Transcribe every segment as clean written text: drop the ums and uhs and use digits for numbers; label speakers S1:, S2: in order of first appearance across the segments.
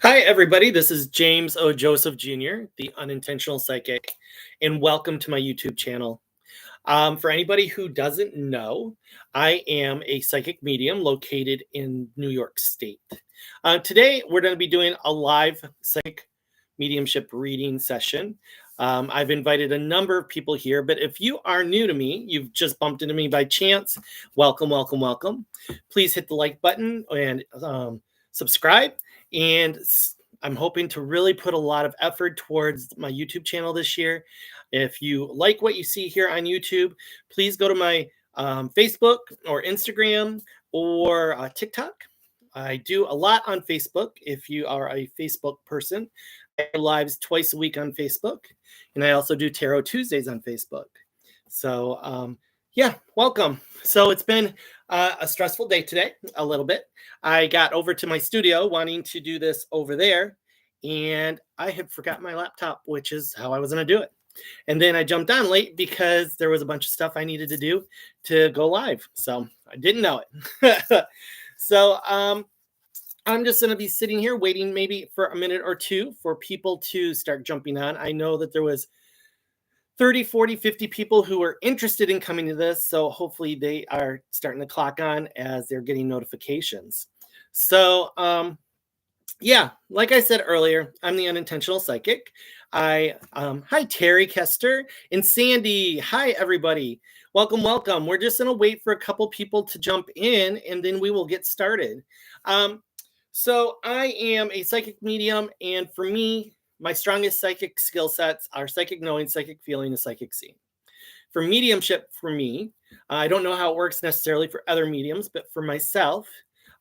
S1: Hi, everybody. This is James O. Joseph Jr., the Unintentional Psychic, and welcome to my YouTube channel. For anybody who doesn't know, I am a psychic medium located in New York State. Today, we're going to be doing a live psychic mediumship reading session. I've invited a number of people here, but if you are new to me, you've just bumped into me by chance, welcome, welcome, welcome. Please hit the like button and subscribe. And I'm hoping to really put a lot of effort towards my YouTube channel this year. If you like what you see here on YouTube, please go to my Facebook or Instagram or TikTok. I do a lot on Facebook. If you are a Facebook person, I do lives twice a week on Facebook, and I also do Tarot Tuesdays on Facebook. So, yeah, welcome. So it's been a stressful day today, a little bit. I got over to my studio wanting to do this over there, and I had forgotten my laptop, which is how I was going to do it. And then I jumped on late because there was a bunch of stuff I needed to do to go live. So I didn't know it. So I'm just going to be sitting here waiting maybe for a minute or two for people to start jumping on. I know that there was 30, 40, 50 people who are interested in coming to this. So hopefully they are starting to clock on as they're getting notifications. So, yeah, like I said earlier, I'm the Unintentional Psychic. Hi, Terry Kester and Sandy. Hi, everybody. Welcome, welcome. We're just going to wait for a couple people to jump in and then we will get started. So I am a psychic medium, and for me, my strongest psychic skill sets are psychic knowing, psychic feeling, and psychic seeing. For mediumship, for me, I don't know how it works necessarily for other mediums, but for myself,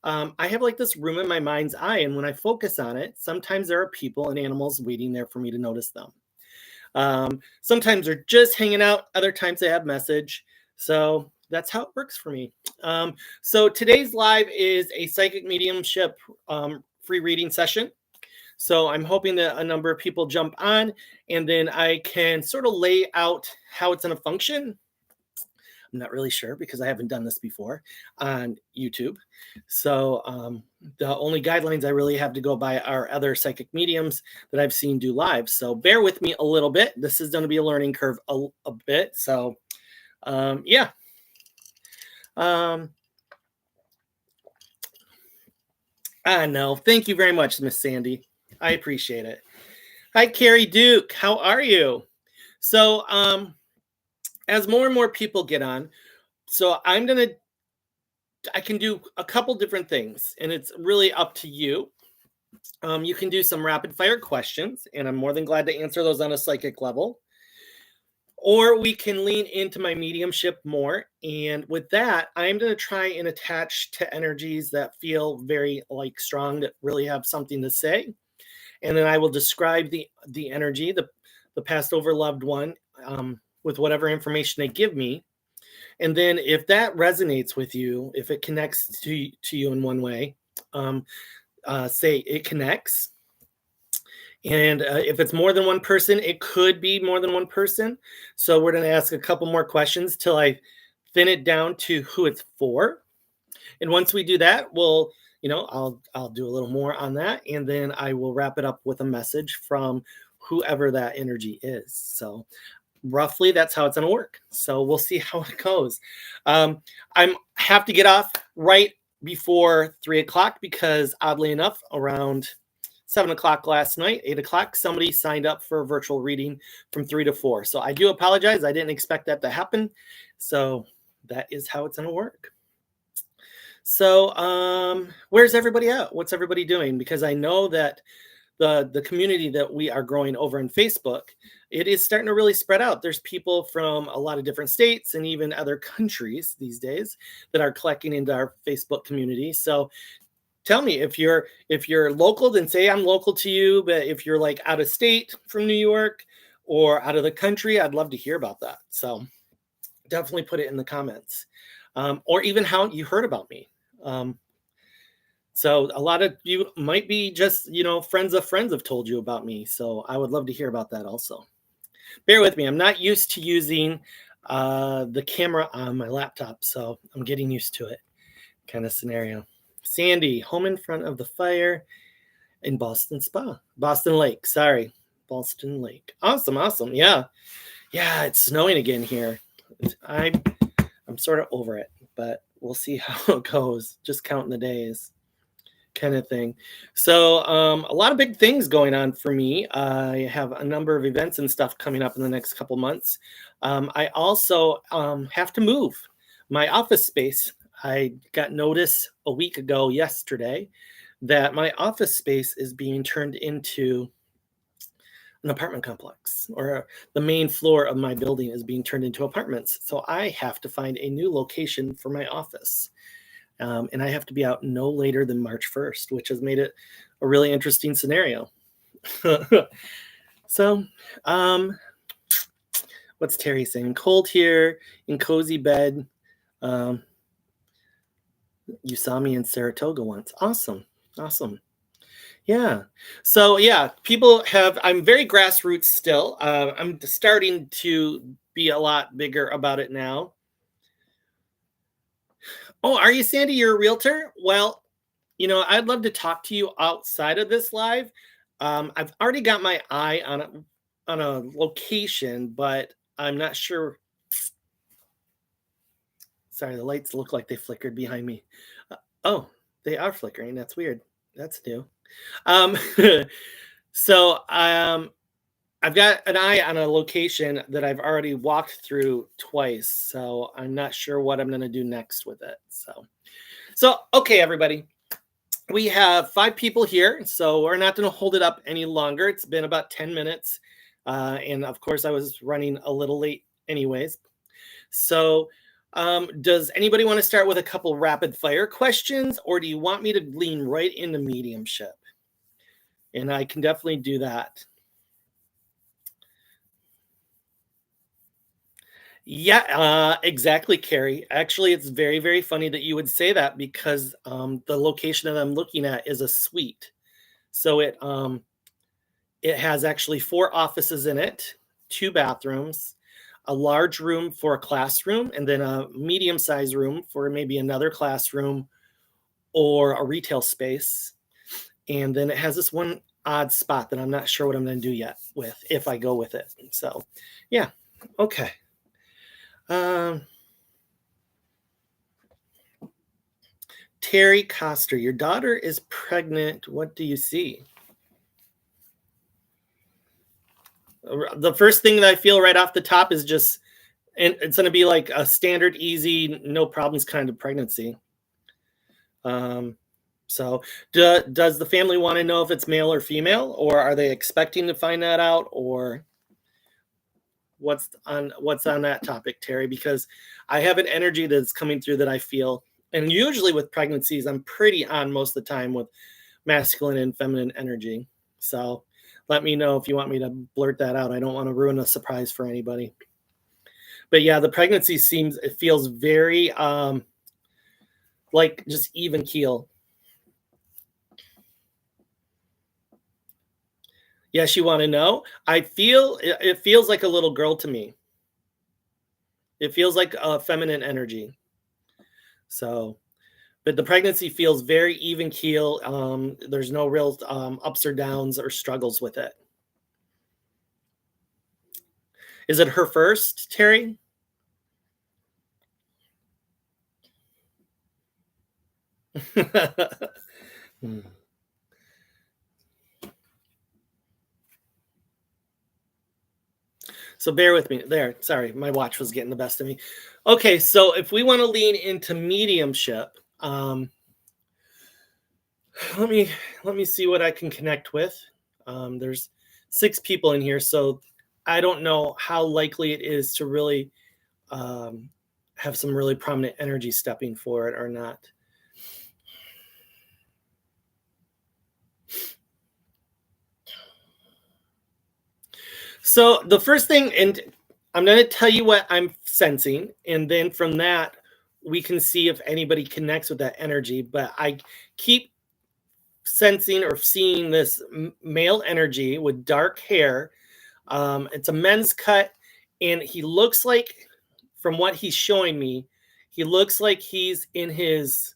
S1: I have like this room in my mind's eye, and when I focus on it, sometimes there are people and animals waiting there for me to notice them. Sometimes they're just hanging out, other times they have message. So that's how it works for me. So today's live is a psychic mediumship free reading session. So I'm hoping that a number of people jump on, and then I can sort of lay out how it's going to function. I'm not really sure because I haven't done this before on YouTube. So the only guidelines I really have to go by are other psychic mediums that I've seen do live. So bear with me a little bit. This is going to be a learning curve a bit. So yeah. No, thank you very much, Miss Sandy. I appreciate it. Hi, Carrie Duke. How are you? So as more and more people get on, so I can do a couple different things, and it's really up to you. You can do some rapid fire questions, and I'm more than glad to answer those on a psychic level. Or we can lean into my mediumship more. And with that, I'm going to try and attach to energies that feel very like strong, that really have something to say. And then I will describe the energy, the passed over loved one, with whatever information they give me. And then if that resonates with you, if it connects to you in one way, say it connects. And if it's more than one person, it could be more than one person. So we're going to ask a couple more questions till I thin it down to who it's for. And once we do that, I'll do a little more on that, and then I will wrap it up with a message from whoever that energy is. So roughly that's how it's going to work. So we'll see how it goes. I have to get off right before 3:00 because oddly enough, around 7:00 last night, 8:00, somebody signed up for a virtual reading from 3 to 4. So I do apologize. I didn't expect that to happen. So that is how it's going to work. So where's everybody at? What's everybody doing? Because I know that the community that we are growing over on Facebook, it is starting to really spread out. There's people from a lot of different states and even other countries these days that are collecting into our Facebook community. So tell me if you're local, then say I'm local to you. But if you're like out of state from New York or out of the country, I'd love to hear about that. So definitely put it in the comments, or even how you heard about me. So a lot of you might be just, friends of friends have told you about me. So I would love to hear about that also. Bear with me. I'm not used to using the camera on my laptop, so I'm getting used to it kind of scenario. Sandy, home in front of the fire. in Boston Spa, Boston Lake. Sorry, Boston Lake. Awesome, awesome. Yeah, yeah. It's snowing again here. I'm I'm sort of over it, but we'll see how it goes. Just counting the days, kind of thing. So, a lot of big things going on for me. I have a number of events and stuff coming up in the next couple months. I also have to move my office space. I got notice a week ago, yesterday, that my office space is being turned into an apartment complex, or the main floor of my building is being turned into apartments. So I have to find a new location for my office. And I have to be out no later than March 1st, which has made it a really interesting scenario. So, um, what's Terry saying? Cold here in cozy bed. Um, you saw me in Saratoga once. Awesome. Awesome. Yeah. So yeah, people have. I'm very grassroots still. I'm starting to be a lot bigger about it now. Oh, are you Sandy? You're a realtor? Well, I'd love to talk to you outside of this live. I've already got my eye on a location, but I'm not sure. Sorry, the lights look like they flickered behind me. Oh, they are flickering. That's weird. That's new. Um, so I've got an eye on a location that I've already walked through twice. So I'm not sure what I'm going to do next with it. So okay, everybody. We have 5 people here, so we're not going to hold it up any longer. It's been about 10 minutes. And of course, I was running a little late anyways. So does anybody want to start with a couple rapid fire questions, or do you want me to lean right into mediumship? And I can definitely do that. Yeah, exactly, Carrie. Actually, it's very, very funny that you would say that because the location that I'm looking at is a suite. So it has actually 4 offices in it, 2 bathrooms, a large room for a classroom, and then a medium-sized room for maybe another classroom or a retail space. And then it has this one odd spot that I'm not sure what I'm going to do yet with if I go with it. So, yeah, okay. Um, Terry Coster, your daughter is pregnant. What do you see? The first thing that I feel right off the top is just, and it's going to be like a standard, easy, no problems kind of pregnancy. So does the family want to know if it's male or female, or are they expecting to find that out, or what's on that topic, Terry? Because I have an energy that's coming through that I feel, and usually with pregnancies, I'm pretty on most of the time with masculine and feminine energy. So let me know if you want me to blurt that out. I don't want to ruin a surprise for anybody. But yeah, the pregnancy it feels very like just even keel. Yes, you want to know? It feels like a little girl to me. It feels like a feminine energy. So, but the pregnancy feels very even keel. There's no real ups or downs or struggles with it. Is it her first, Terry? Hmm. So bear with me there. Sorry, my watch was getting the best of me. Okay, so if we want to lean into mediumship, let me see what I can connect with. There's 6 people in here, so I don't know how likely it is to really have some really prominent energy stepping for it or not. So the first thing, and I'm going to tell you what I'm sensing, and then from that, we can see if anybody connects with that energy. But I keep sensing or seeing this male energy with dark hair. It's a men's cut, and he looks like, from what he's showing me, he looks like he's in his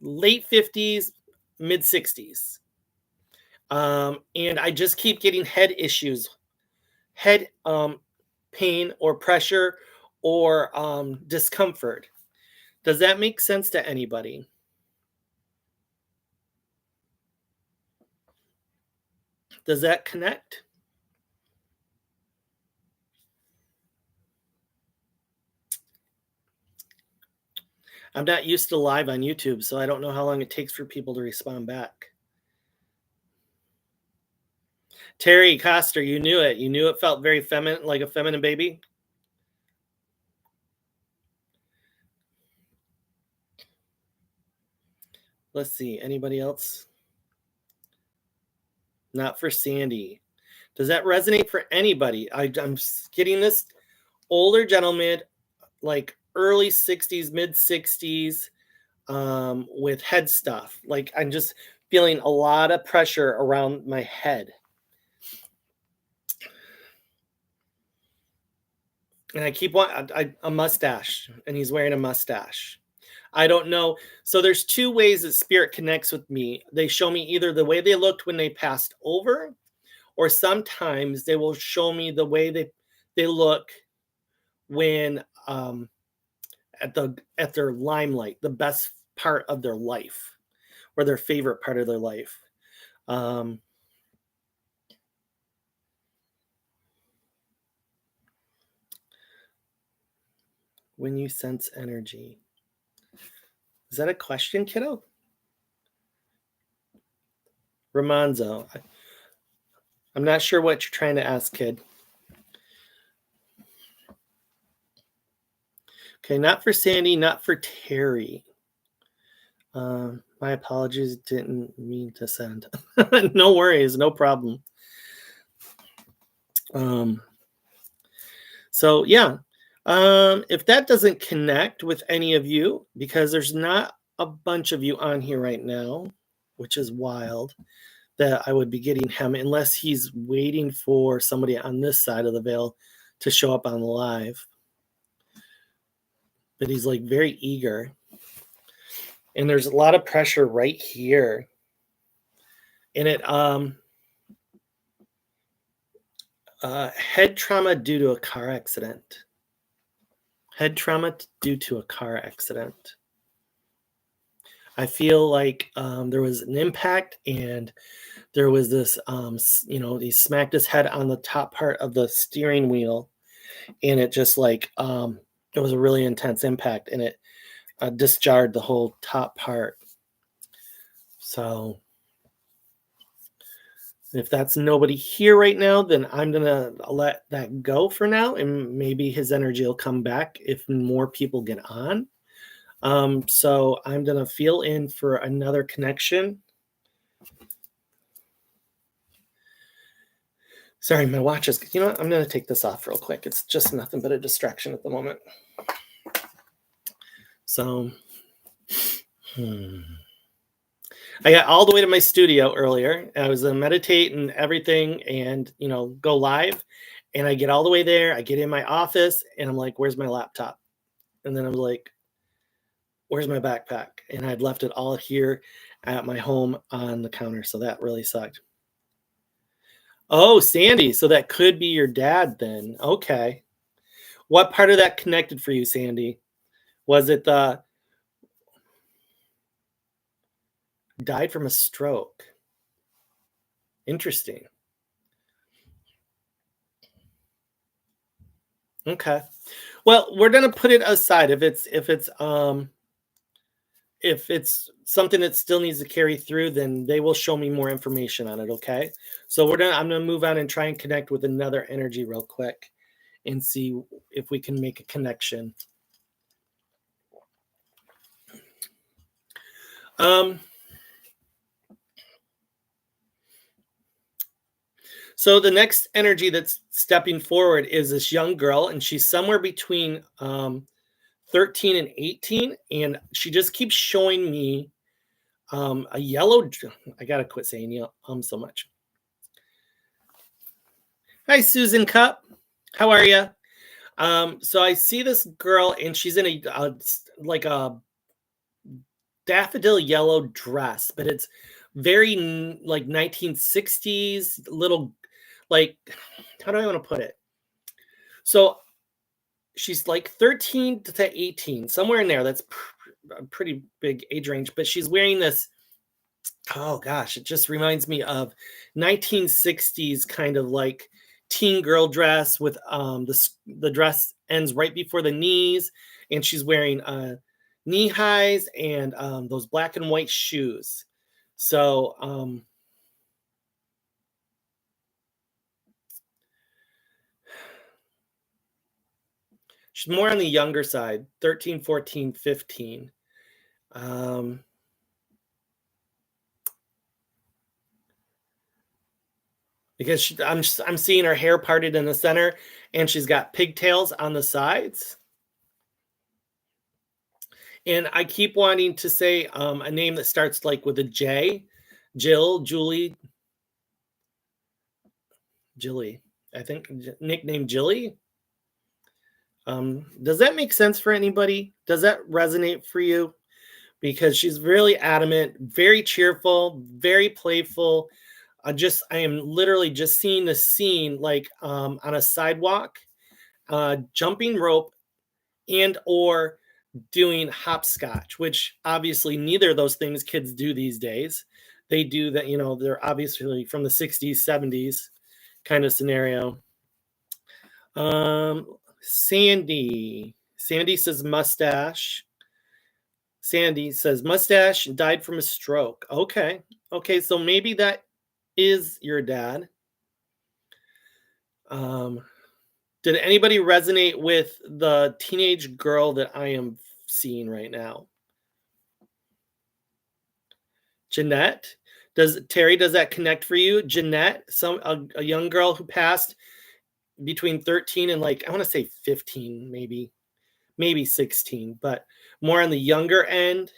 S1: late 50s, mid 60s. And I just keep getting head issues, head pain or pressure or discomfort. Does that make sense to anybody? Does that connect? I'm not used to live on YouTube, so I don't know how long it takes for people to respond back. Terry Coster, you knew it. You knew it felt very feminine, like a feminine baby. Let's see. Anybody else? Not for Sandy. Does that resonate for anybody? I'm getting this older gentleman, like early 60s, mid 60s, with head stuff. Like I'm just feeling a lot of pressure around my head. And I keep wanting a mustache, and he's wearing a mustache. I don't know. So there's two ways that spirit connects with me. They show me either the way they looked when they passed over, or sometimes they will show me the way they look when at their limelight, the best part of their life, or their favorite part of their life. When you sense energy. Is that a question, kiddo? Ramonzo. I'm not sure what you're trying to ask, kid. Okay, not for Sandy, not for Terry. My apologies, didn't mean to send. No worries, no problem. So yeah, if that doesn't connect with any of you, because there's not a bunch of you on here right now, which is wild, that I would be getting him unless he's waiting for somebody on this side of the veil to show up on the live. But he's like very eager. And there's a lot of pressure right here. And it head trauma due to a car accident. Head trauma due to a car accident. I feel like there was an impact, and there was this, he smacked his head on the top part of the steering wheel, and it just like, it was a really intense impact, and it discharged the whole top part. So if that's nobody here right now, then I'm going to let that go for now, and maybe his energy will come back if more people get on. So I'm going to fill in for another connection. Sorry, my watch is, you know what? I'm going to take this off real quick. It's just nothing but a distraction at the moment. So, I got all the way to my studio earlier. I was going to meditate and everything and, go live. And I get all the way there. I get in my office and I'm like, where's my laptop? And then I was like, where's my backpack? And I'd left it all here at my home on the counter. So that really sucked. Oh, Sandy. So that could be your dad then. Okay. What part of that connected for you, Sandy? Was it the died from a stroke? Interesting. Okay. Well, we're gonna put it aside. If it's something that still needs to carry through, then they will show me more information on it. Okay. So I'm gonna move on and try and connect with another energy real quick and see if we can make a connection. So the next energy that's stepping forward is this young girl, and she's somewhere between 13 and 18, and she just keeps showing me a yellow. I gotta quit saying so much. Hi, Susan Cup. How are you? So I see this girl, and she's in a daffodil yellow dress, but it's very like 1960s little, like, how do I want to put it? So she's like 13 to 18, somewhere in there. That's a pretty big age range, but she's wearing this. Oh gosh, it just reminds me of 1960s kind of like teen girl dress with the dress ends right before the knees, and she's wearing knee highs and those black and white shoes. So she's more on the younger side, 13, 14, 15. Um, because I'm seeing her hair parted in the center, and she's got pigtails on the sides. And I keep wanting to say a name that starts like with a J, Jill, Julie, Jilly. I think nickname Jilly. Does that make sense for anybody? Does that resonate for you? Because she's really adamant, very cheerful, very playful. I am literally just seeing the scene like on a sidewalk, jumping rope, and or doing hopscotch, which obviously neither of those things kids do these days. They do that, they're obviously from the 60s, 70s kind of scenario. Sandy. Sandy says mustache. Sandy says mustache died from a stroke. Okay. Okay, so maybe that is your dad. Did anybody resonate with the teenage girl that I am seeing right now? Jeanette, does that connect for you? Jeanette, a young girl who passed between 13 and like I want to say 15, maybe 16, but more on the younger end.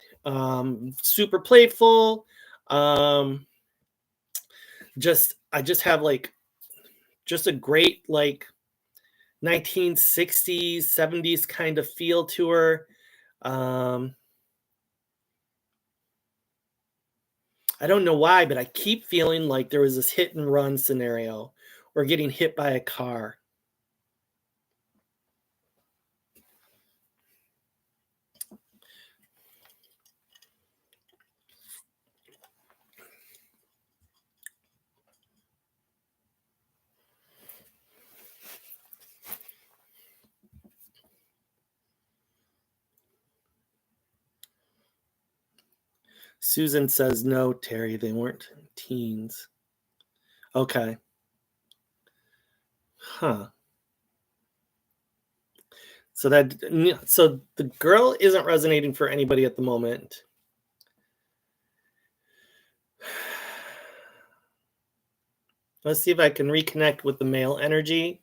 S1: Super playful. I just have like just a great like 1960s, 70s kind of feel to her. I don't know why, but I keep feeling like there was this hit and run scenario or getting hit by a car. Susan says, no, Terry, they weren't teens. Okay. Huh. So the girl isn't resonating for anybody at the moment. Let's see if I can reconnect with the male energy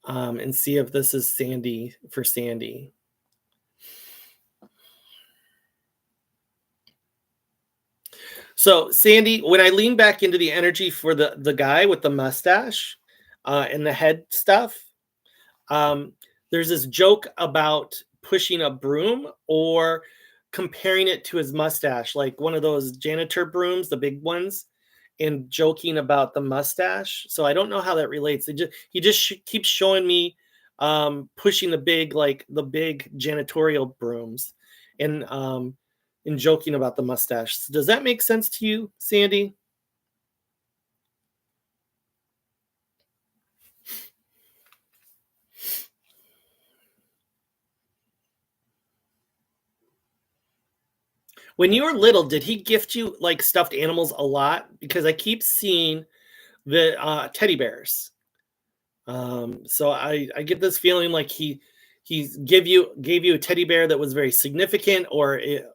S1: and see if this is Sandy for Sandy. So Sandy, when I lean back into the energy for the guy with the mustache and the head stuff, there's this joke about pushing a broom or comparing it to his mustache, like one of those janitor brooms, the big ones, and joking about the mustache. So I don't know how that relates. He just keeps showing me pushing the big janitorial brooms and joking about the mustache. Does that make sense to you, Sandy? When you were little, did he gift you like stuffed animals a lot? Because I keep seeing the teddy bears. So I get this feeling like he gave you a teddy bear that was very significant, or it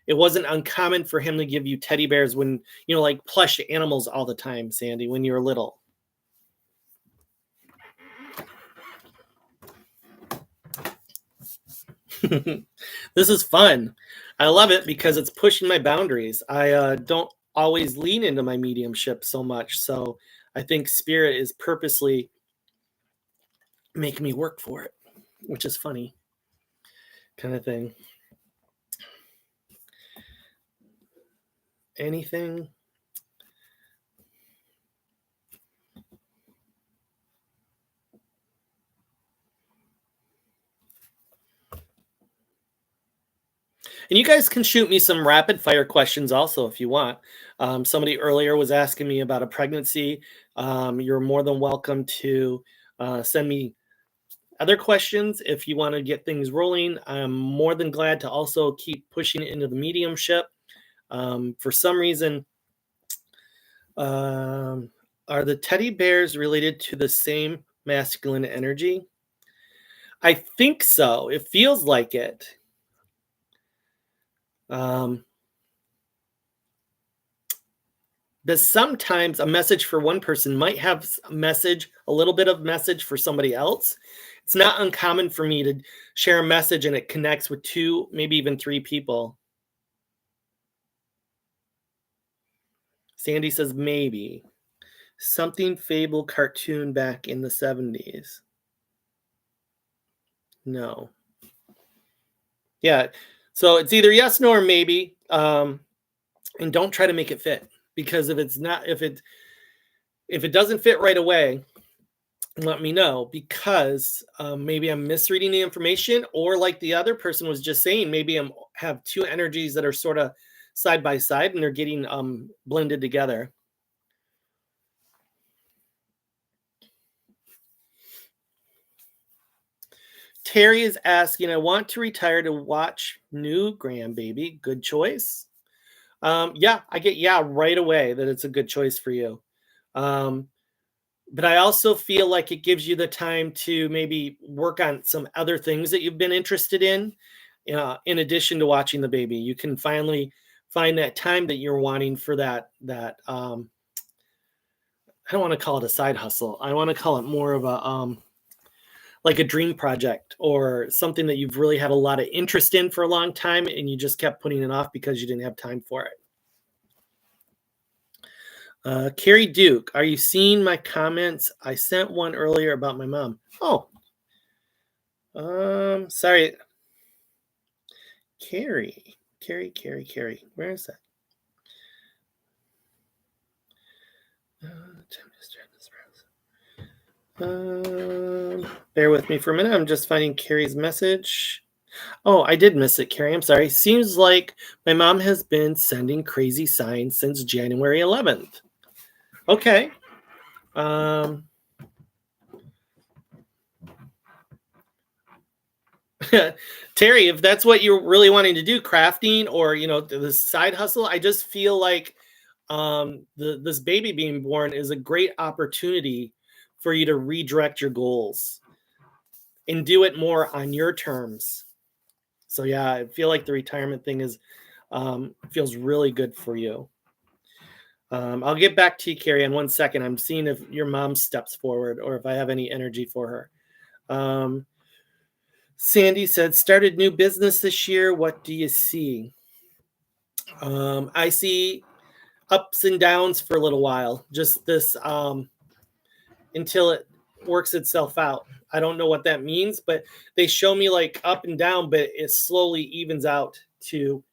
S1: wasn't uncommon for him to give you teddy bears when like plush animals all the time, Sandy, when you were little. This is fun. I love it because it's pushing my boundaries. I don't always lean into my mediumship so much, so I think spirit is purposely making me work for it, which is funny kind of thing. anything? And you guys can shoot me some rapid fire questions also if you want. Somebody earlier was asking me about a pregnancy. You're more than welcome to send me other questions if you want to get things rolling. I'm more than glad to also keep pushing it into the mediumship. For some reason, are the teddy bears related to the same masculine energy? I think so. It feels like it. But sometimes a message for one person might have a message, a little bit of message for somebody else. It's not uncommon for me to share a message and it connects with 2, maybe even 3 people. Sandy says maybe. Something fable cartoon back in the 70s. No. Yeah. So it's either yes, no, or maybe. And don't try to make it fit, because if it doesn't fit right away, let me know, because maybe I'm misreading the information, or like the other person was just saying, maybe I'm have 2 energies that are sort of side by side and they're getting blended together. Terry is asking, I want to retire to watch new grandbaby. Good choice. Yeah, I get right away that it's a good choice for you. But I also feel like it gives you the time to maybe work on some other things that you've been interested in addition to watching the baby. You can finally find that time that you're wanting for that I don't want to call it a side hustle. I want to call it more of a like a dream project, or something that you've really had a lot of interest in for a long time and you just kept putting it off because you didn't have time for it. Carrie Duke, are you seeing my comments? I sent one earlier about my mom. Oh, sorry. Carrie. Where is that? Bear with me for a minute. I'm just finding Carrie's message. Oh, I did miss it, Carrie. I'm sorry. Seems like my mom has been sending crazy signs since January 11th. Okay. Terry, if that's what you're really wanting to do, crafting or the side hustle, I just feel like this baby being born is a great opportunity for you to redirect your goals and do it more on your terms. So yeah, I feel like the retirement thing is feels really good for you. I'll get back to you, Carrie, in 1 second. I'm seeing if your mom steps forward or if I have any energy for her. Sandy said, started new business this year. What do you see? I see ups and downs for a little while, just this until it works itself out. I don't know what that means, but they show me like up and down, but it slowly evens out to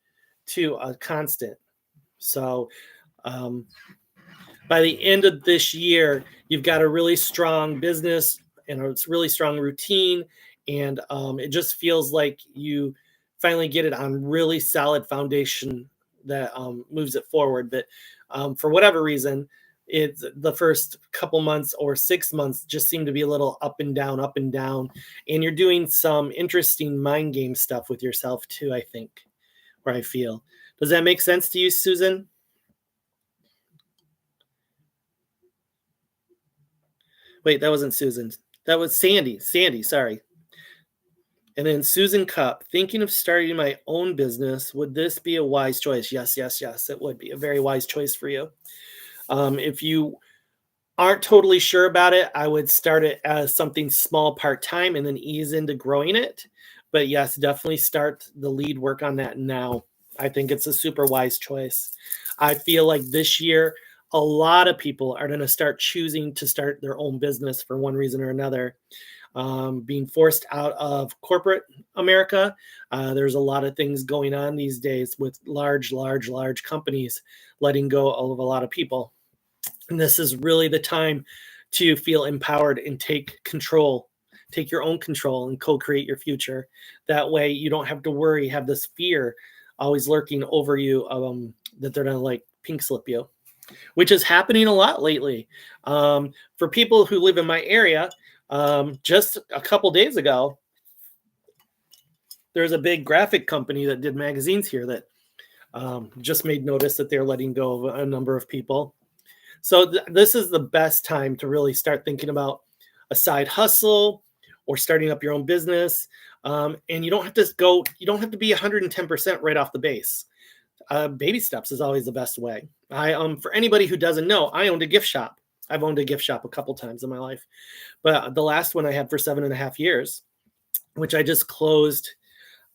S1: a constant. So by the end of this year, you've got a really strong business and a really strong routine, and it just feels like you finally get it on really solid foundation that moves it forward. But for whatever reason, it's the first couple months or 6 months just seem to be a little up and down, and you're doing some interesting mind game stuff with yourself too, I think, where I feel. Does that make sense to you, Susan? Wait, that wasn't Susan. That was Sandy. Sandy, sorry. And then Susan Cup, thinking of starting my own business. Would this be a wise choice? Yes. It would be a very wise choice for you. If you aren't totally sure about it, I would start it as something small part-time and then ease into growing it. But yes, definitely start the lead work on that now. I think it's a super wise choice. I feel like this year, a lot of people are going to start choosing to start their own business for one reason or another. being forced out of corporate America. There's a lot of things going on these days with large companies letting go of a lot of people. And this is really the time to feel empowered and take control, take your own control and co-create your future. That way you don't have to worry, have this fear always lurking over you that they're gonna like pink slip you, which is happening a lot lately. For people who live in my area, just a couple days ago, there's a big graphic company that did magazines here that just made notice that they're letting go of a number of people. So this is the best time to really start thinking about a side hustle or starting up your own business. And you don't have to be 110% right off the base. Baby steps is always the best way. For anybody who doesn't know, I owned a gift shop. I've owned a gift shop a couple times in my life, but the last one I had for 7.5 years, which I just closed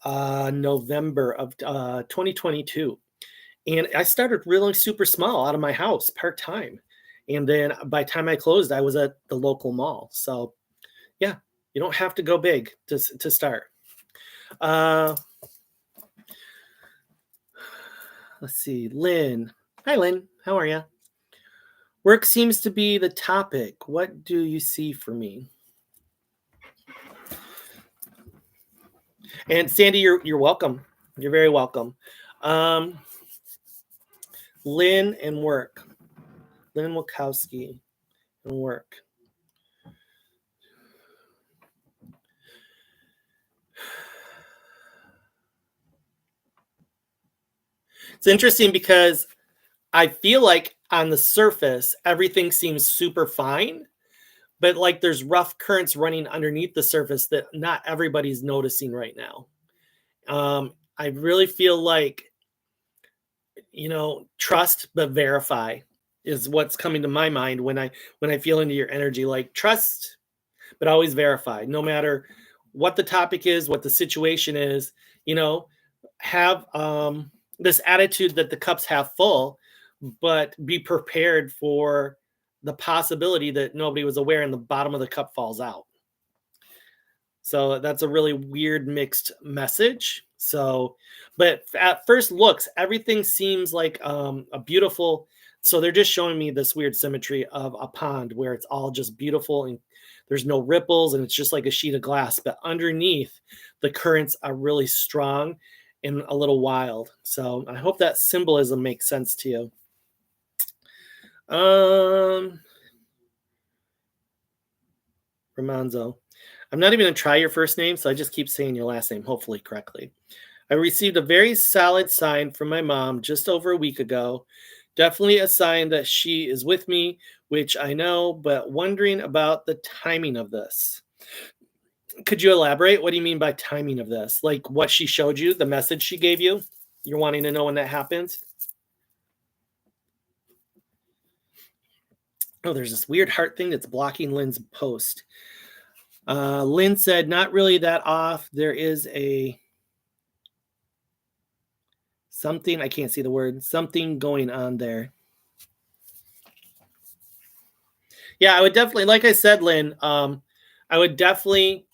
S1: November of 2022. And I started really super small out of my house, part-time. And then by the time I closed, I was at the local mall. So yeah, you don't have to go big to start. Let's see, Lynn. Hi, Lynn. How are you? Work seems to be the topic. What do you see for me? And Sandy, you're welcome. You're very welcome. Lynn and work. Lynn Wachowski and work. It's interesting because I feel like on the surface, everything seems super fine, but like there's rough currents running underneath the surface that not everybody's noticing right now. I really feel like, trust but verify is what's coming to my mind when I feel into your energy. Like trust, but always verify, no matter what the topic is, what the situation is. Have this attitude that the cup's half full, but be prepared for the possibility that nobody was aware and the bottom of the cup falls out. So that's a really weird mixed message. So, but at first looks, everything seems like a beautiful. So they're just showing me this weird symmetry of a pond where it's all just beautiful and there's no ripples and it's just like a sheet of glass. But underneath, the currents are really strong and a little wild. So I hope that symbolism makes sense to you. Romanzo. I'm not even going to try your first name, so I just keep saying your last name, hopefully correctly. I received a very solid sign from my mom just over a week ago. Definitely a sign that she is with me, which I know, but wondering about the timing of this. Could you elaborate? What do you mean by timing of this? Like what she showed you, the message she gave you? You're wanting to know when that happens? Oh, there's this weird heart thing that's blocking Lynn's post. Lynn said, not really that off. There is something, I can't see the word, something going on there. Yeah, I would definitely, like I said, Lynn, I would definitely,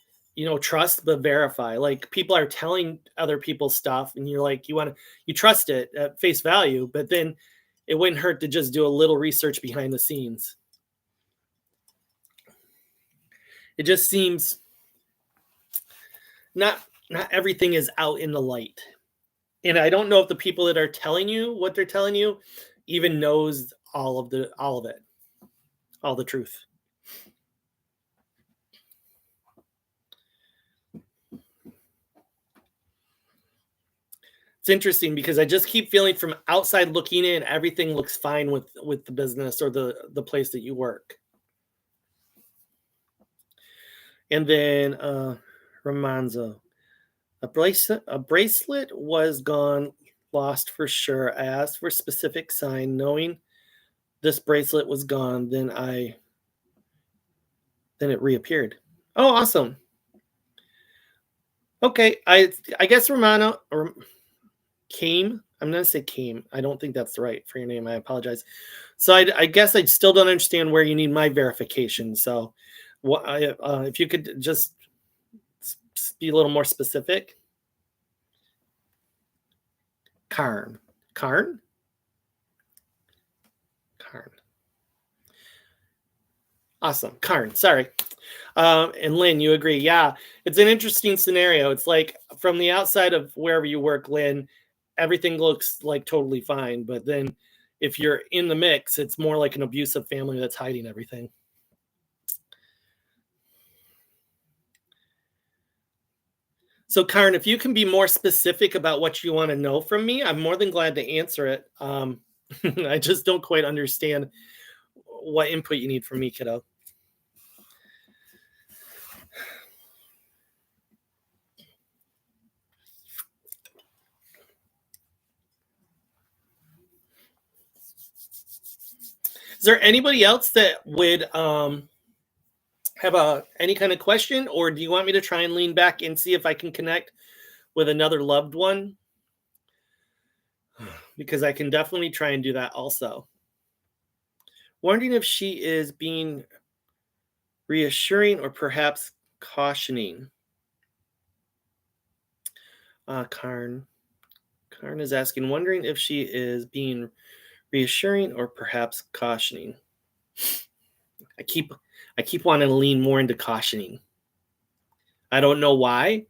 S1: trust but verify. Like people are telling other people stuff and you're like, you trust it at face value, but then it wouldn't hurt to just do a little research behind the scenes. It just seems not everything is out in the light. And I don't know if the people that are telling you what they're telling you even knows all of it, all the truth. It's interesting because I just keep feeling from outside looking in, everything looks fine with the business or the place that you work. And then Romanzo, a bracelet was gone, lost for sure. I asked for a specific sign, knowing this bracelet was gone. Then it reappeared. Oh, awesome. Okay, I guess Romano or came. I'm gonna say came. I don't think that's right for your name. I apologize. So I guess I still don't understand where you need my verification. So If you could just be a little more specific. Karn. Karn? Karn. Awesome. Karn. Sorry. And Lynn, you agree. Yeah. It's an interesting scenario. It's like from the outside of wherever you work, Lynn, everything looks like totally fine. But then if you're in the mix, it's more like an abusive family that's hiding everything. So, Karn, if you can be more specific about what you want to know from me, I'm more than glad to answer it. I just don't quite understand what input you need from me, kiddo. Is there anybody else that would have any kind of question, or do you want me to try and lean back and see if I can connect with another loved one? Because I can definitely try and do that also. Wondering if she is being reassuring or perhaps cautioning. Karn is asking, wondering if she is being reassuring or perhaps cautioning. I keep wanting to lean more into cautioning. I don't know why.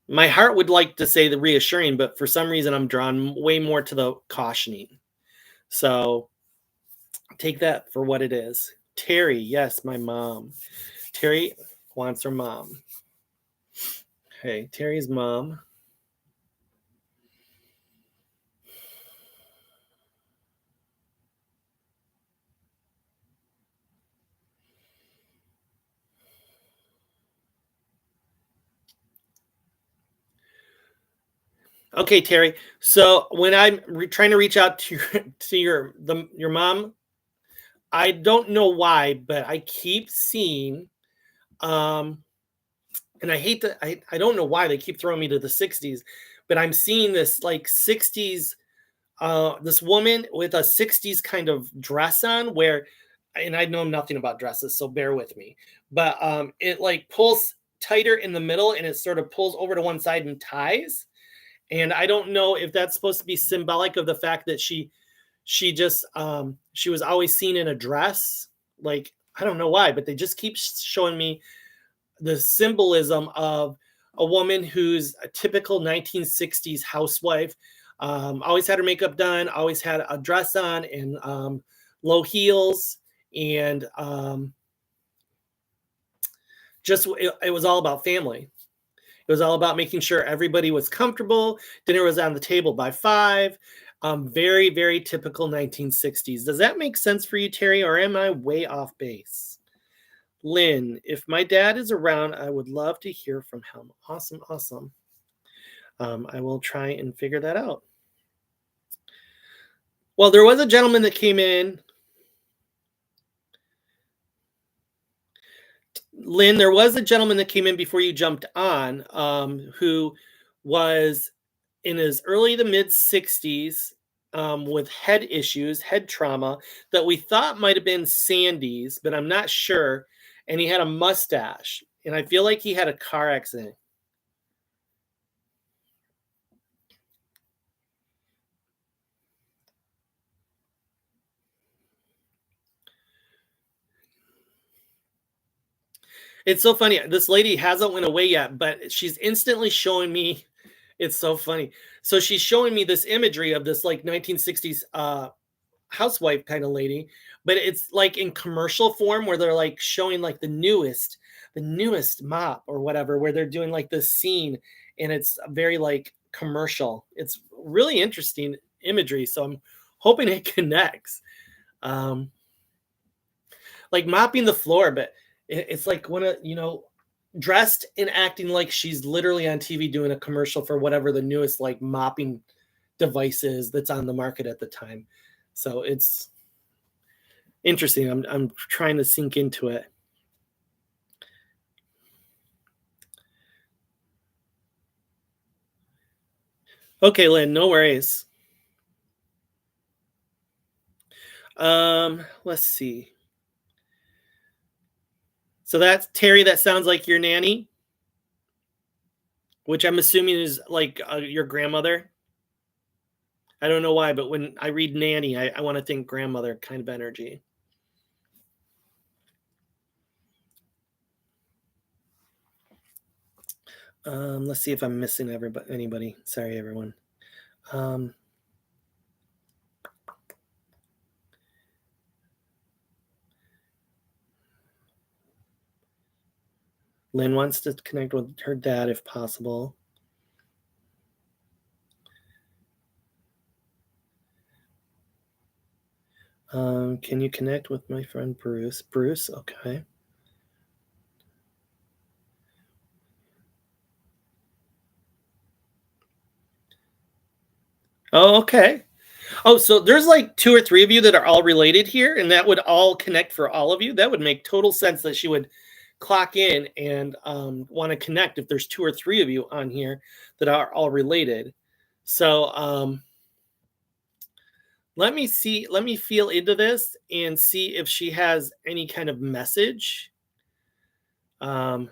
S1: My heart would like to say the reassuring, but for some reason I'm drawn way more to the cautioning. So take that for what it is. Terry, yes, my mom. Terry wants her mom. Okay, Terry's mom. Okay, Terry. So when I'm trying to reach out to your mom, I don't know why, but I keep seeing, and I hate that I don't know why they keep throwing me to the '60s, but I'm seeing this like '60s, this woman with a '60s kind of dress on, where, and I know nothing about dresses, so bear with me, but it like pulls tighter in the middle and it sort of pulls over to one side and ties. And I don't know if that's supposed to be symbolic of the fact that she just she was always seen in a dress. Like, I don't know why, but they just keep showing me the symbolism of a woman who's a typical 1960s housewife. Always had her makeup done, always had a dress on, and low heels, and it was all about family. It was all about making sure everybody was comfortable. Dinner was on the table by 5. Very, very typical 1960s. Does that make sense for you, Terry, or am I way off base? Lynn, if my dad is around, I would love to hear from him. Awesome, awesome. I will try and figure that out. Well, there was a gentleman that came in. Lynn, there was a gentleman that came in before you jumped on, who was in his early to mid 60s, with head issues, head trauma that we thought might have been Sandy's, but I'm not sure. And he had a mustache, and I feel like he had a car accident. It's so funny. This lady hasn't went away yet, but she's instantly showing me. It's so funny. So she's showing me this imagery of this like 1960s housewife kind of lady, but it's like in commercial form where they're like showing like the newest mop or whatever, where they're doing like this scene, and it's very like commercial. It's really interesting imagery. So I'm hoping it connects. Um, like mopping the floor, but it's like when dressed and acting like she's literally on TV doing a commercial for whatever the newest like mopping device is that's on the market at the time. So it's interesting. I'm trying to sink into it. Okay, Lynn, no worries. Let's see. So that's Terry. That sounds like your nanny, which I'm assuming is like your grandmother. I don't know why, but when I read nanny, I want to think grandmother kind of energy. Let's see if I'm missing anybody. Sorry, everyone. Lynn wants to connect with her dad if possible. Can you connect with my friend Bruce? Bruce, okay. Oh, okay. Oh, so there's like 2 or 3 of you that are all related here, and that would all connect for all of you. That would make total sense that she would clock in and want to connect if there's 2 or 3 of you on here that are all related. So let me feel into this and see if she has any kind of message. Um,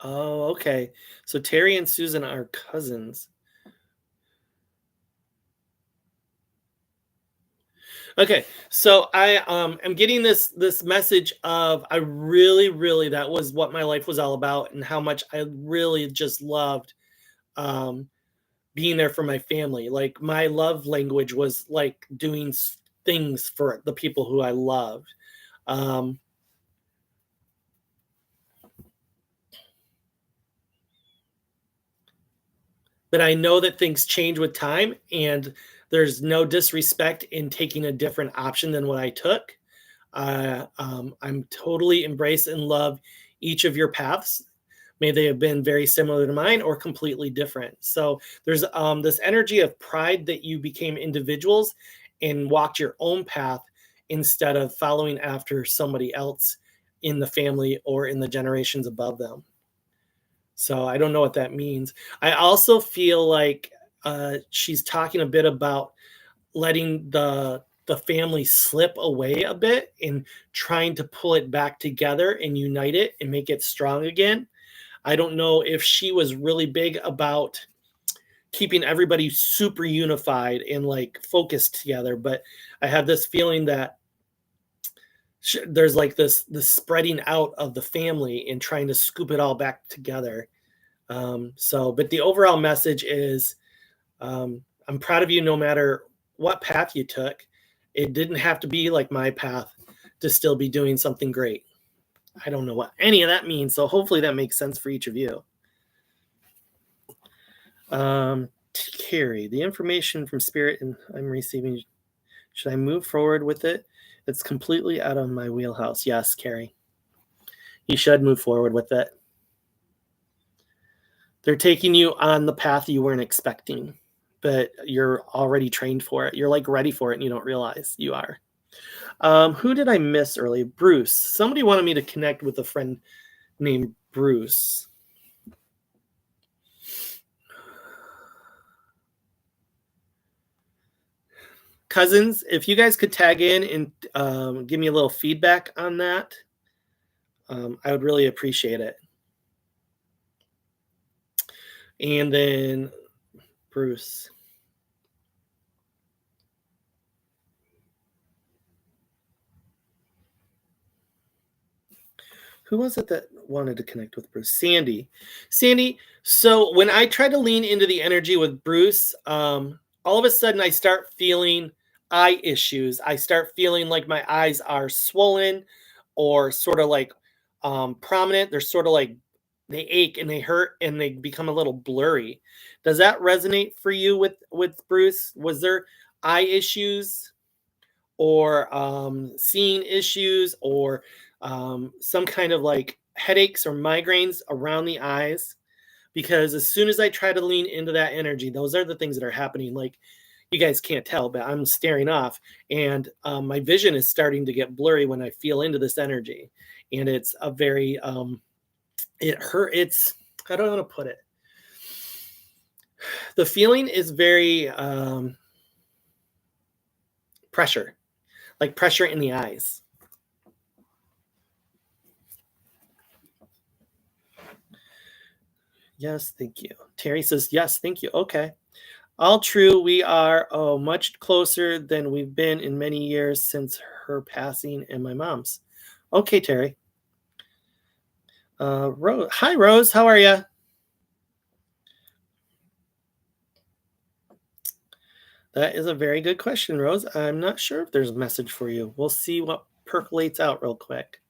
S1: oh, okay. So Terry and Susan are cousins. Okay, so I am getting this message of I really that was what my life was all about and how much I really just loved um being there for my family. Like my love language was like doing things for the people who I loved. Um but I know that things change with time and there's no disrespect in taking a different option than what I took. I'm totally embrace and love each of your paths. May they have been very similar to mine or completely different. So there's this energy of pride that you became individuals and walked your own path instead of following after somebody else in the family or in the generations above them. So I don't know what that means. I also feel like she's talking a bit about letting the family slip away a bit and trying to pull it back together and unite it and make it strong again. I don't know if she was really big about keeping everybody super unified and like focused together, but I have this feeling that there's like this spreading out of the family and trying to scoop it all back together. But the overall message is I'm proud of you no matter what path you took. It didn't have to be like my path to still be doing something great. I don't know what any of that means. So hopefully that makes sense for each of you. Carrie, the information from Spirit and I'm receiving, should I move forward with it? It's completely out of my wheelhouse. Yes, Carrie. You should move forward with it. They're taking you on the path you weren't expecting, but you're already trained for it. You're like ready for it and you don't realize you are. Who did I miss earlier? Bruce. Somebody wanted me to connect with a friend named Bruce. Cousins, if you guys could tag in and give me a little feedback on that, I would really appreciate it. And then Bruce. Who was it that wanted to connect with Bruce? Sandy. Sandy, so when I try to lean into the energy with Bruce, all of a sudden I start feeling eye issues. I start feeling like my eyes are swollen or sort of like prominent. They're sort of like they ache and they hurt and they become a little blurry. Does that resonate for you with Bruce? Was there eye issues or seeing issues or some kind of like headaches or migraines around the eyes? Because as soon as I try to lean into that energy, those are the things that are happening. Like you guys can't tell, but I'm staring off and my vision is starting to get blurry when I feel into this energy. And it's a very, it hurt. It's, I don't want to put it. The feeling is very pressure, like pressure in the eyes. Yes, thank you. Terry says, yes, thank you. Okay. All true. We are much closer than we've been in many years since her passing and my mom's. Okay, Terry. Rose. Hi, Rose. How are you? That is a very good question, Rose. I'm not sure if there's a message for you. We'll see what percolates out real quick.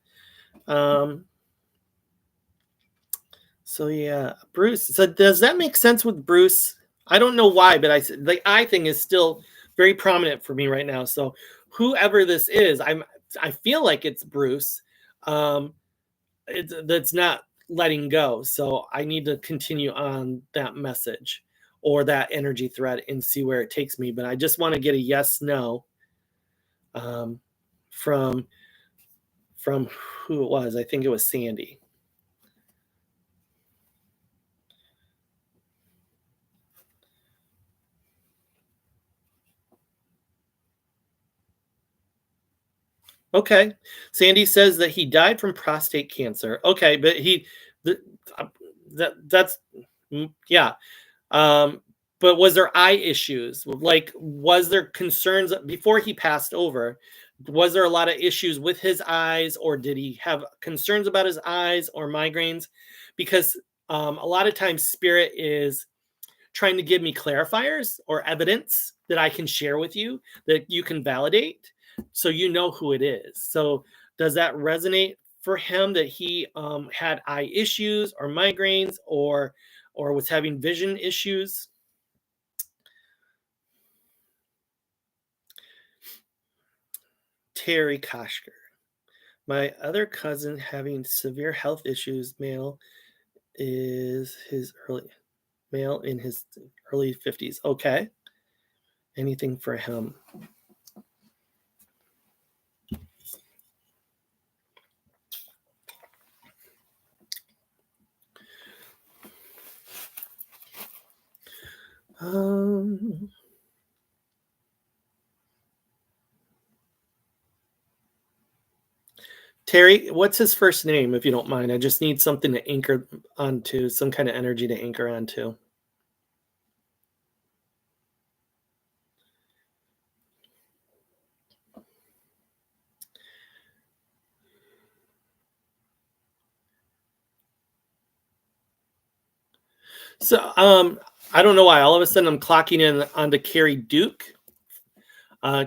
S1: So yeah, Bruce. So does that make sense with Bruce? I don't know why, but the eye thing is still very prominent for me right now. So whoever this is, I feel like it's Bruce. Um, that's not letting go. So I need to continue on that message or that energy thread and see where it takes me. But I just want to get a yes no um, from who it was. I think it was Sandy. Okay. Sandy says that he died from prostate cancer. Okay, but the, uh, that's yeah. Um, but was there eye issues? Like, was there concerns before he passed over? Was there a lot of issues with his eyes, or did he have concerns about his eyes or migraines? Because a lot of times, spirit is trying to give me clarifiers or evidence that I can share with you that you can validate so you know who it is. So does that resonate for him that he had eye issues or migraines or was having vision issues? Terry Koshker. My other cousin having severe health issues, male is his early male in his early 50s. Okay. Anything for him? Um, Terry, what's his first name, if you don't mind? I just need something to anchor onto, some kind of energy to anchor onto. So, I don't know why. All of a sudden, I'm clocking in onto Carrie Duke.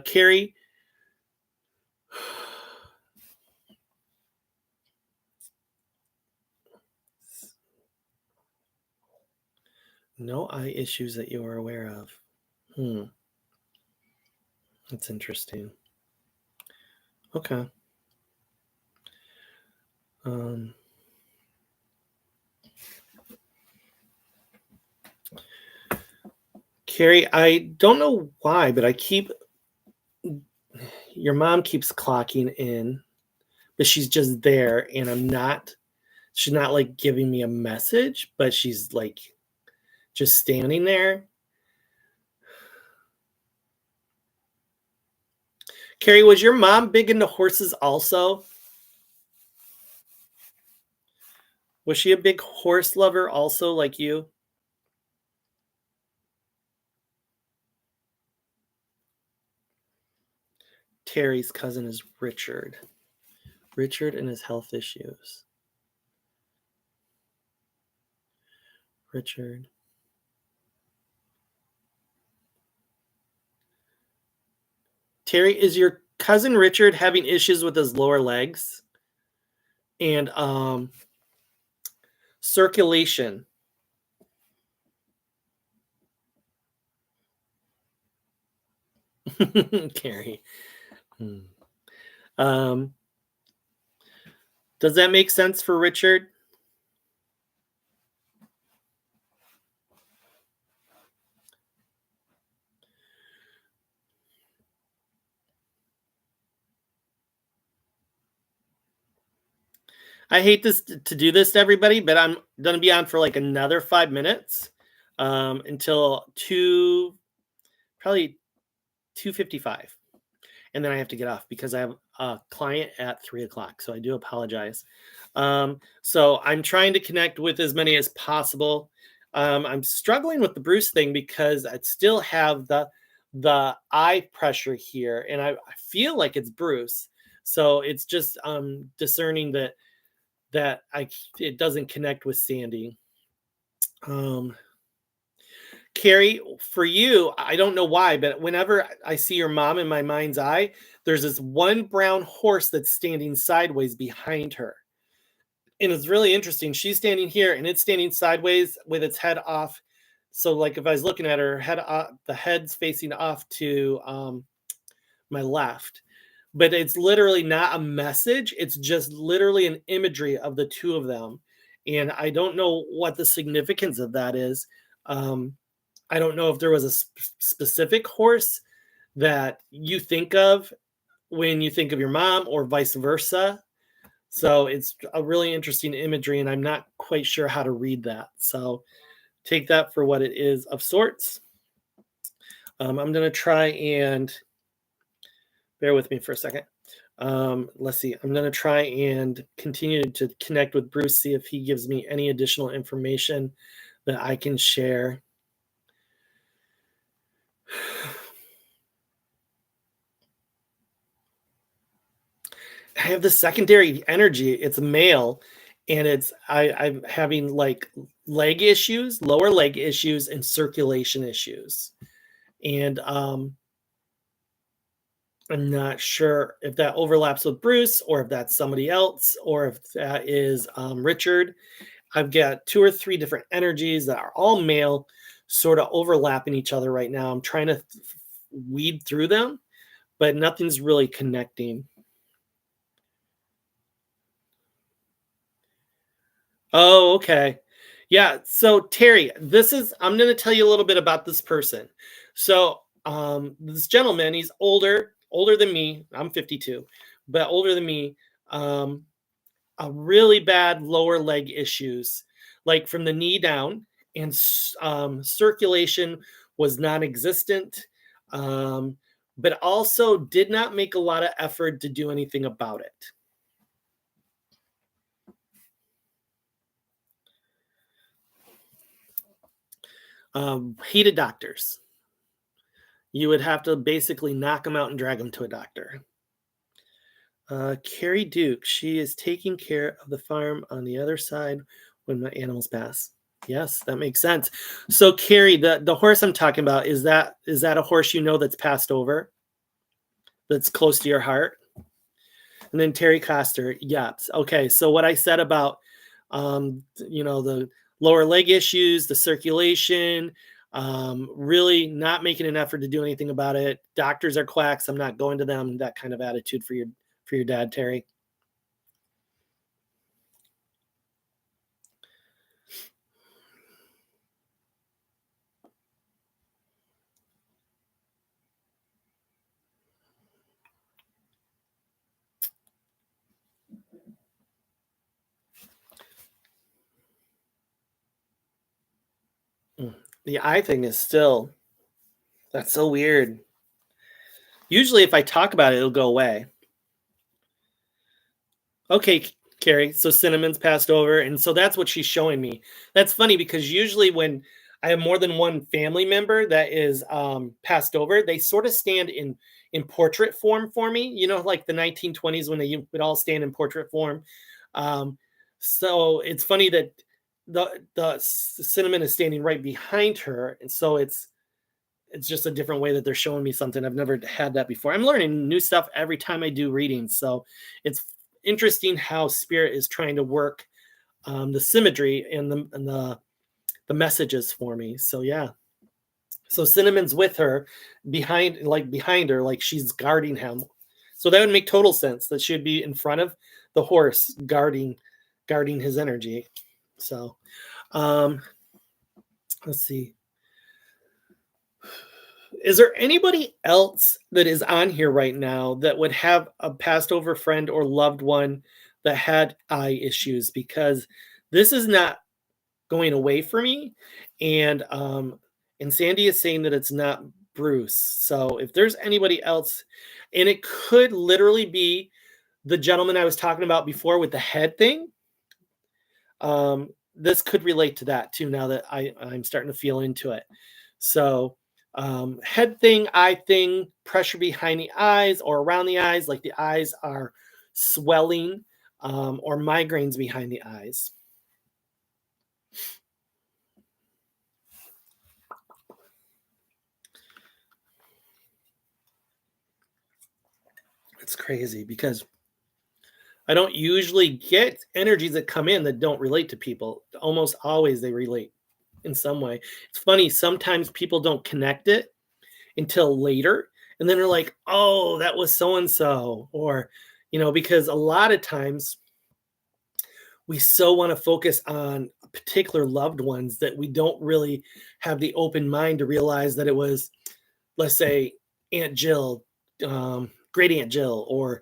S1: Carrie, no eye issues that you are aware of. That's interesting. Okay. Carrie, I don't know why, but your mom keeps clocking in, but she's just there, and she's not like giving me a message, but she's like just standing there. Carrie, was your mom big into horses also? Was she a big horse lover also, like you? Terry's cousin is Richard. Richard and his health issues. Richard. Terry, is your cousin Richard having issues with his lower legs and circulation? Carrie. Um, does that make sense for Richard? I hate to do this to everybody, but I'm going to be on for like another 5 minutes. until probably 2:55, and then I have to get off because I have a client at 3 o'clock. So I do apologize. So I'm trying to connect with as many as possible. I'm struggling with the Bruce thing because I still have the eye pressure here, and I feel like it's Bruce. So it's just discerning that it doesn't connect with Sandy. Carrie, for you, I don't know why, but whenever I see your mom in my mind's eye, there's this one brown horse that's standing sideways behind her. And it's really interesting. She's standing here and it's standing sideways with its head off. So, like if I was looking at her head, the head's facing off to my left. But it's literally not a message. It's just literally an imagery of the two of them. And I don't know what the significance of that is. I don't know if there was a specific horse that you think of when you think of your mom or vice versa. So it's a really interesting imagery, and I'm not quite sure how to read that. So take that for what it is of sorts. I'm going to try and bear with me for a second. Let's see. I'm going to try and continue to connect with Bruce, see if he gives me any additional information that I can share. I have the secondary energy. It's male, and I'm having like leg issues, lower leg issues, and circulation issues. And I'm not sure if that overlaps with Bruce or if that's somebody else or if that is Richard. I've got 2 or 3 different energies that are all male, sort of overlapping each other right now. I'm trying to weed through them, but nothing's really connecting. Oh, okay. Yeah. So Terry, I'm going to tell you a little bit about this person. So this gentleman, he's older than me. I'm 52, but older than me. A really bad lower leg issues, like from the knee down, and circulation was non-existent. But also did not make a lot of effort to do anything about it. Hated doctors. You would have to basically knock them out and drag them to a doctor. Carrie Duke, she is taking care of the farm on the other side when my animals pass. Yes, that makes sense. So Carrie, the horse I'm talking about, is that a horse you know that's passed over? That's close to your heart? And then Terry Coster, yes. Okay, so what I said about the lower leg issues, the circulation, really not making an effort to do anything about it. Doctors are quacks. I'm not going to them. That kind of attitude for your dad, Terry. The eye thing is still, that's so weird. Usually if I talk about it, it'll go away. Okay, Carrie. So Cinnamon's passed over, and so that's what she's showing me. That's funny because usually when I have more than one family member that is passed over, they sort of stand in portrait form for me. You know, like the 1920s when they would all stand in portrait form. So it's funny that the Cinnamon is standing right behind her, and so it's just a different way that they're showing me something. I've never had that before. I'm learning new stuff every time I do readings, so it's interesting how spirit is trying to work the symmetry and the messages for me. So yeah. So Cinnamon's with her behind her, like she's guarding him. So that would make total sense that she'd be in front of the horse guarding his energy. So let's see. Is there anybody else that is on here right now that would have a passed over friend or loved one that had eye issues? Because this is not going away for me, and Sandy is saying that it's not Bruce. So if there's anybody else, and it could literally be the gentleman I was talking about before with the head thing. This could relate to that too. Now that I'm starting to feel into it. So head thing, eye thing, pressure behind the eyes or around the eyes, like the eyes are swelling, or migraines behind the eyes. It's crazy because I don't usually get energies that come in that don't relate to people. Almost always they relate in some way. It's funny, sometimes people don't connect it until later. And then they're like, oh, that was so and so. Or, because a lot of times we so want to focus on particular loved ones that we don't really have the open mind to realize that it was, let's say, Aunt Jill, great Aunt Jill, or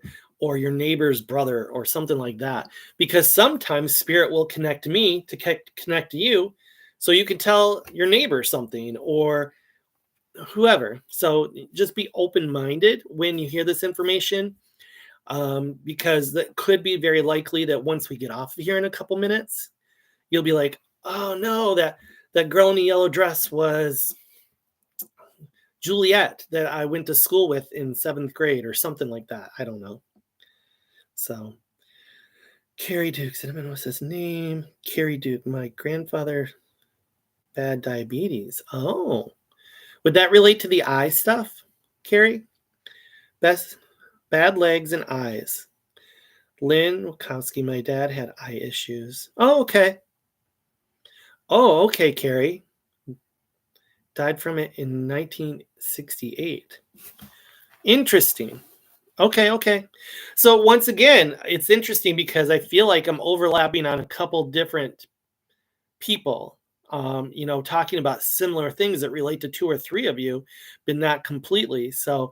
S1: your neighbor's brother or something like that. Because sometimes spirit will connect me to connect to you so you can tell your neighbor something or whoever. So just be open-minded when you hear this information, because that could be very likely that once we get off of here in a couple minutes, you'll be like, oh no, that girl in the yellow dress was Juliet that I went to school with in 7th grade or something like that. I don't know. So Carrie Duke, cinnamon was his name. Carrie Duke, my grandfather, bad diabetes. Oh, would that relate to the eye stuff, Carrie? Bad legs and eyes. Lynn Wachowski, my dad had eye issues. Oh, okay. Oh, okay, Carrie. Died from it in 1968. Interesting. Okay. So once again, it's interesting because I feel like I'm overlapping on a couple different people, talking about similar things that relate to 2 or 3 of you, but not completely. So,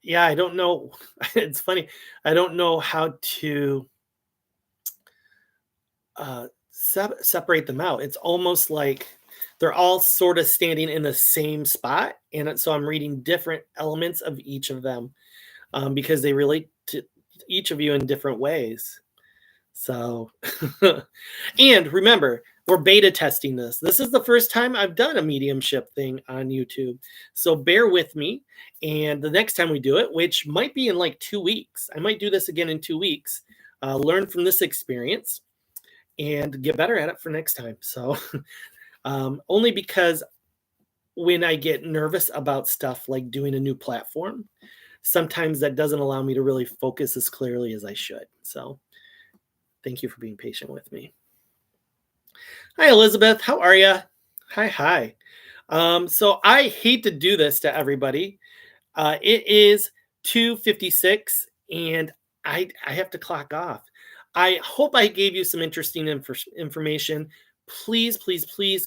S1: yeah, I don't know. It's funny. I don't know how to separate them out. It's almost like they're all sort of standing in the same spot. And so I'm reading different elements of each of them, because they relate to each of you in different ways. So, and remember, we're beta testing this. This is the first time I've done a mediumship thing on YouTube. So bear with me. And the next time we do it, which might be in like 2 weeks, I might do this again in 2 weeks, learn from this experience and get better at it for next time. So, only because when I get nervous about stuff like doing a new platform, sometimes that doesn't allow me to really focus as clearly as I should. So thank you for being patient with me. Hi, Elizabeth. How are you? Hi. So I hate to do this to everybody. It is 2:56 and I have to clock off. I hope I gave you some interesting information. Please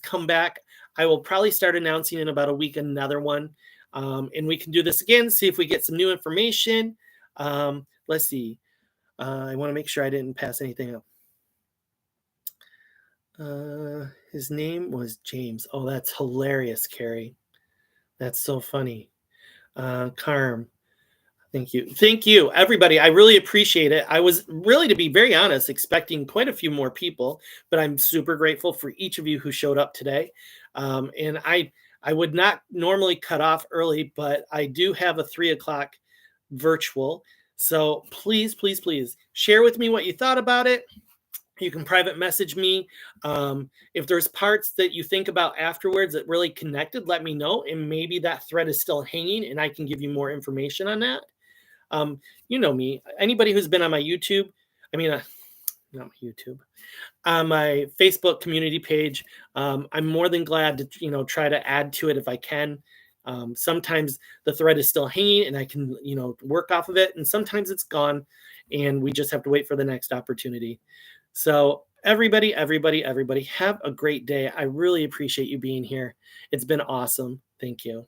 S1: come back. I will probably start announcing in about a week another one. And we can do this again, see if we get some new information. Let's see. I want to make sure I didn't pass anything up. His name was James. Oh, that's hilarious, Carrie. That's so funny. Carm. Thank you, everybody. I really appreciate it. I was really, to be very honest, expecting quite a few more people, but I'm super grateful for each of you who showed up today. And I would not normally cut off early, but I do have a 3:00 virtual. So please share with me what you thought about it. You can private message me. If there's parts that you think about afterwards that really connected, let me know. And maybe that thread is still hanging and I can give you more information on that. You know me, anybody who's been on my YouTube, not my YouTube, on my Facebook community page, I'm more than glad to, try to add to it if I can. Sometimes the thread is still hanging and I can, work off of it. And sometimes it's gone and we just have to wait for the next opportunity. So everybody, have a great day. I really appreciate you being here. It's been awesome. Thank you.